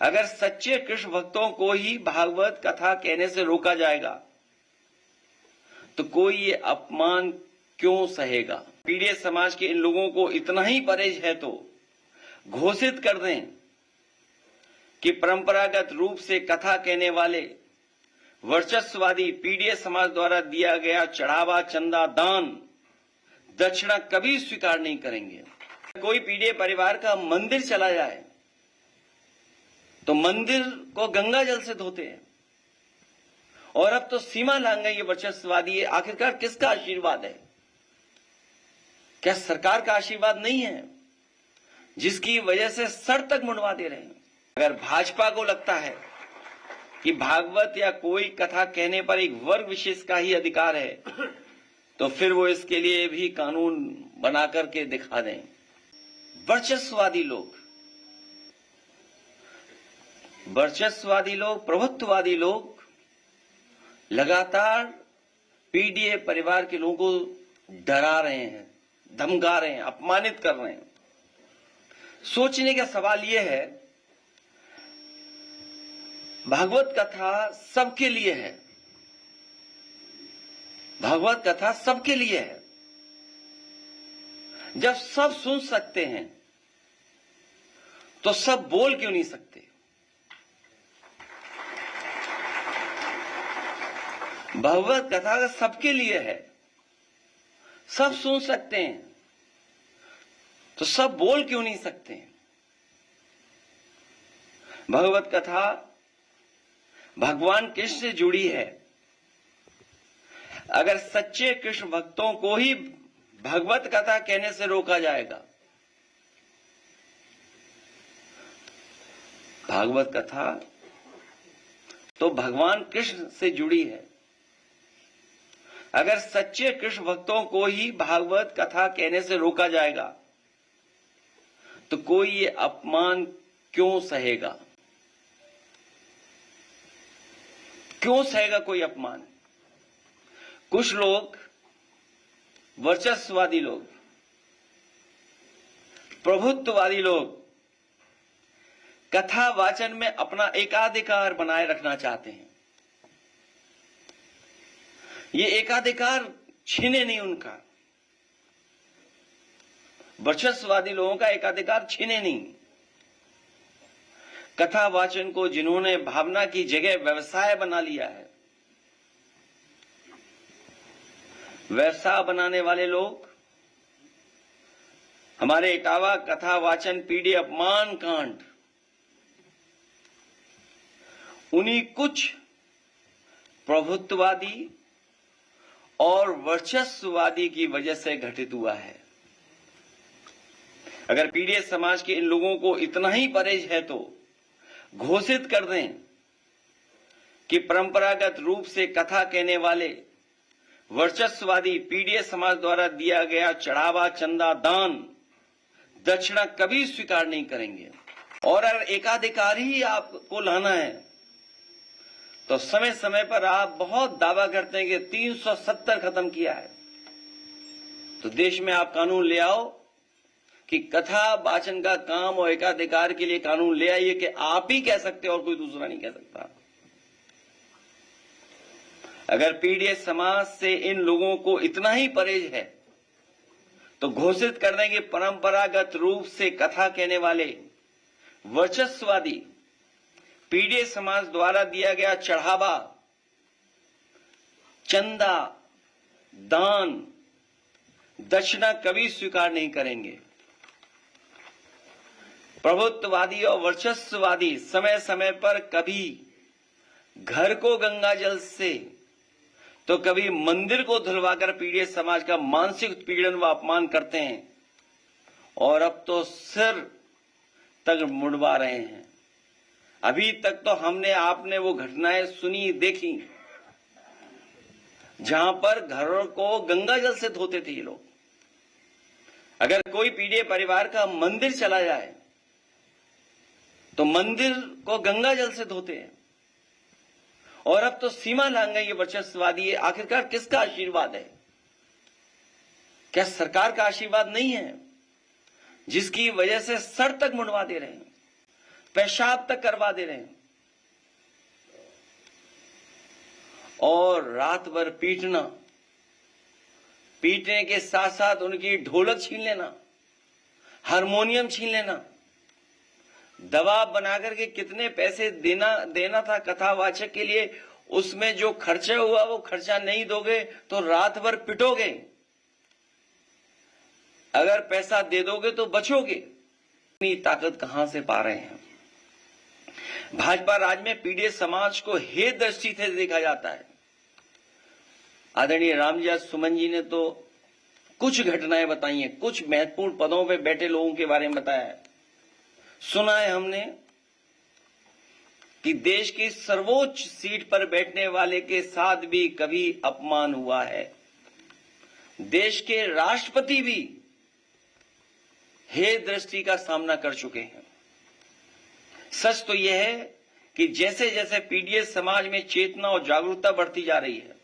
अगर सच्चे कृष्ण भक्तों को ही भागवत कथा कहने से रोका जाएगा तो कोई ये अपमान क्यों सहेगा। पीड़ित समाज के इन लोगों को इतना ही परहेज है तो घोषित कर दें कि परंपरागत रूप से कथा कहने वाले वर्चस्ववादी पीड़ित समाज द्वारा दिया गया चढ़ावा, चंदा, दान, दक्षिणा कभी स्वीकार नहीं करेंगे। कोई पीड़ित परिवार का मंदिर चला जाए तो मंदिर को गंगा जल से धोते हैं, और अब तो सीमा लांघ गई ये वर्चस्ववादी। आखिरकार किसका आशीर्वाद है? क्या सरकार का आशीर्वाद नहीं है, जिसकी वजह से सर तक मुंडवा दे रहे हैं? अगर भाजपा को लगता है कि भागवत या कोई कथा कहने पर एक वर्ग विशेष का ही अधिकार है, तो फिर वो इसके लिए भी कानून बना करके दिखा दें। वर्चस्ववादी लोग, प्रभुत्ववादी लोग लगातार पीडीए परिवार के लोगों को डरा रहे हैं, धमका रहे हैं, अपमानित कर रहे हैं। सोचने का सवाल यह है, भागवत कथा सबके लिए है, भागवत कथा सबके लिए है। जब सब सुन सकते हैं तो सब बोल क्यों नहीं सकते? भागवत कथा सबके लिए है, सब सुन सकते हैं तो सब बोल क्यों नहीं सकते? भगवत कथा भगवान कृष्ण से जुड़ी है। अगर सच्चे कृष्ण भक्तों को ही भगवत कथा कहने से रोका जाएगा, भागवत कथा तो भगवान कृष्ण से जुड़ी है। अगर सच्चे कृष्ण भक्तों को ही भागवत कथा कहने से रोका जाएगा तो कोई ये अपमान क्यों सहेगा? क्यों सहेगा कोई अपमान? कुछ लोग, वर्चस्ववादी लोग, प्रभुत्ववादी लोग कथा वाचन में अपना एकाधिकार बनाए रखना चाहते हैं। ये एकाधिकार छीने नहीं उनका, वर्चस्ववादी लोगों का एकाधिकार छीने नहीं। कथा वाचन को जिन्होंने भावना की जगह व्यवसाय बना लिया है, व्यवसाय बनाने वाले लोग हमारे एकावा कथा वाचन पीढ़ी अपमान कांड उन्हीं कुछ प्रभुत्ववादी और वर्चस्ववादी की वजह से घटित हुआ है। अगर पीड़ित समाज के इन लोगों को इतना ही परहेज है तो घोषित कर दें कि परंपरागत रूप से कथा कहने वाले वर्चस्ववादी पीड़ित समाज द्वारा दिया गया चढ़ावा, चंदा, दान, दक्षिणा कभी स्वीकार नहीं करेंगे। और अगर एकाधिकार ही आपको लाना है तो समय समय पर आप बहुत दावा करते हैं कि 370 खत्म किया है, तो देश में आप कानून ले आओ कि कथा वाचन का काम और एकाधिकार के लिए कानून ले आइए कि आप ही कह सकते और कोई दूसरा नहीं कह सकता। अगर पीड़ित समाज से इन लोगों को इतना ही परहेज है तो घोषित कर देंगे परंपरागत रूप से कथा कहने वाले वर्चस्ववादी पीड़ित समाज द्वारा दिया गया चढ़ावा, चंदा, दान, दक्षिणा कभी स्वीकार नहीं करेंगे। प्रभुत्ववादी और वर्चस्ववादी समय समय पर कभी घर को गंगा जल से तो कभी मंदिर को धुलवाकर पीड़ित समाज का मानसिक उत्पीड़न व अपमान करते हैं, और अब तो सिर तक मुंडवा रहे हैं। अभी तक तो हमने आपने वो घटनाएं सुनी, देखी, जहां पर घरों को गंगा जल से धोते थे ये लोग। अगर कोई पीड़ित परिवार का मंदिर चला जाए तो मंदिर को गंगा जल से धोते हैं, और अब तो सीमा लांघ गई ये वर्चस्ववादी। आखिरकार किसका आशीर्वाद है? क्या सरकार का आशीर्वाद नहीं है, जिसकी वजह से सर तक मुंडवा दे रहे हैं? पेशाब तक करवा दे रहे हैं और रात भर पीटने के साथ साथ उनकी ढोलक छीन लेना, हारमोनियम छीन लेना, दबाव बनाकर के कितने पैसे देना था कथावाचक के लिए, उसमें जो खर्चा हुआ वो खर्चा नहीं दोगे तो रात भर पिटोगे, अगर पैसा दे दोगे तो बचोगे। इतनी ताकत कहां से पा रहे हैं? भाजपा राज में पीड़ित समाज को हेय दृष्टि से देखा जाता है। आदरणीय रामजी सुमन जी ने तो कुछ घटनाएं बताई हैं, कुछ महत्वपूर्ण पदों पे बैठे लोगों के बारे में बताया है। सुना है हमने कि देश की सर्वोच्च सीट पर बैठने वाले के साथ भी कभी अपमान हुआ है। देश के राष्ट्रपति भी हेय दृष्टि का सामना कर चुके हैं। सच तो यह है कि जैसे जैसे पीड़ित समाज में चेतना और जागरूकता बढ़ती जा रही है,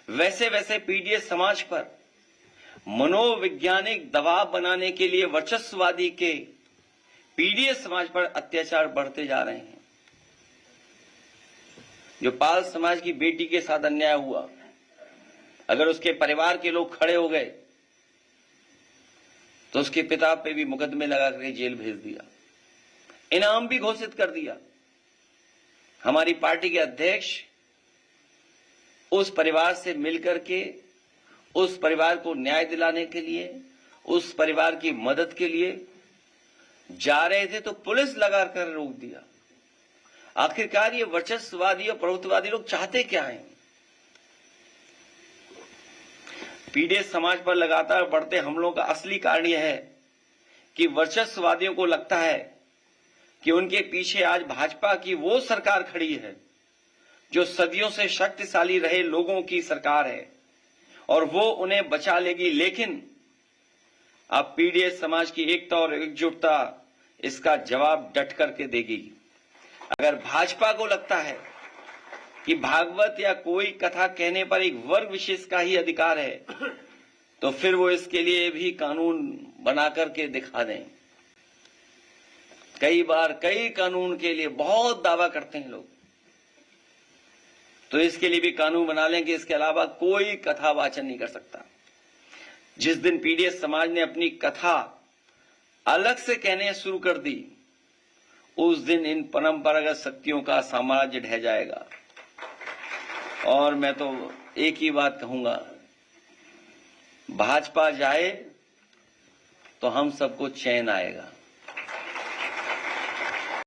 वैसे वैसे पीड़ित समाज पर मनोवैज्ञानिक दबाव बनाने के लिए वर्चस्ववादी के पीड़ित समाज पर अत्याचार बढ़ते जा रहे हैं। जो पाल समाज की बेटी के साथ अन्याय हुआ, अगर उसके परिवार के लोग खड़े हो गए तो उसके पिता पे भी मुकदमे लगा करके जेल भेज दिया, इनाम भी घोषित कर दिया। हमारी पार्टी के अध्यक्ष उस परिवार से मिलकर के उस परिवार को न्याय दिलाने के लिए, उस परिवार की मदद के लिए जा रहे थे तो पुलिस लगाकर रोक दिया। आखिरकार ये वर्चस्ववादी और प्रभुत्ववादी लोग चाहते क्या हैं? पीड़ित समाज पर लगातार बढ़ते हमलों का असली कारण यह है कि वर्चस्ववादियों को लगता है कि उनके पीछे आज भाजपा की वो सरकार खड़ी है जो सदियों से शक्तिशाली रहे लोगों की सरकार है और वो उन्हें बचा लेगी। लेकिन अब पीड़ित समाज की एकता और एकजुटता इसका जवाब डट करके देगी। अगर भाजपा को लगता है कि भागवत या कोई कथा कहने पर एक वर्ग विशेष का ही अधिकार है, तो फिर वो इसके लिए भी कानून बना करके दिखा दें। कई बार कई कानून के लिए बहुत दावा करते हैं लोग, तो इसके लिए भी कानून बना लें कि इसके अलावा कोई कथा वाचन नहीं कर सकता। जिस दिन पीड़ित समाज ने अपनी कथा अलग से कहने शुरू कर दी, उस दिन इन परंपरागत शक्तियों का साम्राज्य ढह जाएगा। और मैं तो एक ही बात कहूंगा, भाजपा जाए तो हम सबको चैन आएगा।